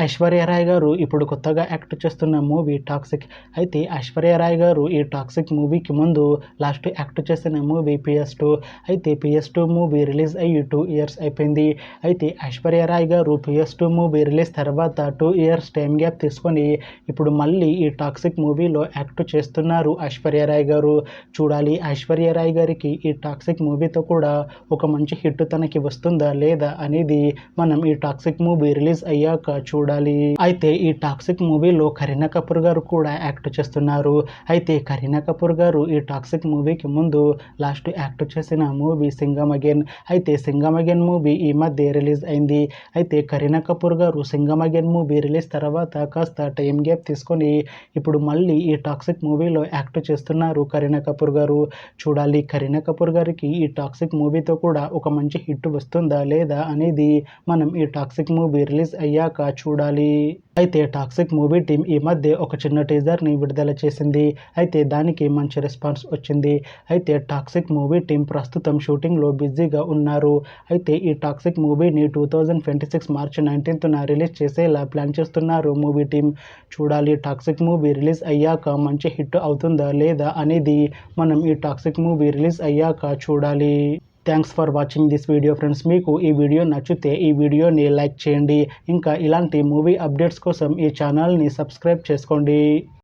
ఐశ్వర్య రాయ్ గారు ఇప్పుడు కొత్తగా యాక్ట్ చేస్తున్న మూవీ టాక్సిక్. అయితే ఐశ్వర్య రాయ్ గారు ఈ టాక్సిక్ మూవీకి ముందు లాస్ట్ యాక్ట్ చేసిన మూవీ PS2. అయితే PS2 మూవీ రిలీజ్ అయ్యి 2 ఇయర్స్ అయిపోయింది. అయితే ఐశ్వర్య రాయ్ గారు PS2 మూవీ రిలీజ్ తర్వాత 2 ఇయర్స్ టైం గ్యాప్ తీసుకొని ఇప్పుడు మళ్ళీ ఈ టాక్సిక్ మూవీలో యాక్ట్ చేస్తున్నారు ఐశ్వర్య రాయ్ గారు. చూడాలి ఐశ్వర్య రాయ్ గారికి ఈ టాక్సిక్ మూవీతో కూడా ఒక మంచి హిట్ తనకి వస్తుందా లేదా అనేది మనం ఈ టాక్సిక్ మూవీ రిలీజ్ అయ్యాక చూడాలి. అయితే ఈ టాక్సిక్ మూవీలో కరీనా కపూర్ గారు కూడా యాక్ట్ చేస్తున్నారు. అయితే కరీనా కపూర్ గారు ఈ టాక్సిక్ మూవీకి ముందు లాస్ట్ యాక్ట్ చేసిన మూవీ సింగం అగైన్. అయితే సింగం అగైన్ మూవీ ఈ మధ్య రిలీజ్ అయింది. అయితే కరీనా కపూర్ గారు సింగం అగైన్ మూవీ రిలీజ్ తర్వాత కాస్త టైం గ్యాప్ తీసుకొని ఇప్పుడు మళ్ళీ ఈ టాక్సిక్ మూవీలో యాక్ట్ చేస్తున్నారు కరీనా కపూర్ గారు. చూడాలి కరీనా కపూర్ గారికి ఈ టాక్సిక్ మూవీతో కూడా ఒక మంచి హిట్ వస్తుందా లేదా అనేది మనం ఈ టాక్సిక్ మూవీ రిలీజ్ అయ్యాక చూడాలి. అయితే టాక్సిక్ మూవీ టీం ఈ మధ్య ఒక చిన్న టీజర్ని విడుదల చేసింది. అయితే దానికి మంచి రెస్పాన్స్ వచ్చింది. అయితే టాక్సిక్ మూవీ టీం ప్రస్తుతం షూటింగ్లో బిజీగా ఉన్నారు. అయితే ఈ టాక్సిక్ మూవీని 2026 మార్చి 19న రిలీజ్ చేసేలా ప్లాన్ చేస్తున్నారు మూవీ టీం. చూడాలి టాక్సిక్ మూవీ రిలీజ్ అయ్యాక మంచి హిట్ అవుతుందా లేదా అనేది మనం ఈ టాక్సిక్ మూవీ రిలీజ్ అయ్యాక చూడాలి. Thanks for watching this video friends. మీకు ఈ వీడియో నచ్చితే ఈ వీడియోని లైక్ చేయండి. ఇంకా ఇలాంటి మూవీ అప్డేట్స్ కోసం ఈ ఛానల్ని సబ్స్క్రైబ్ చేసుకోండి.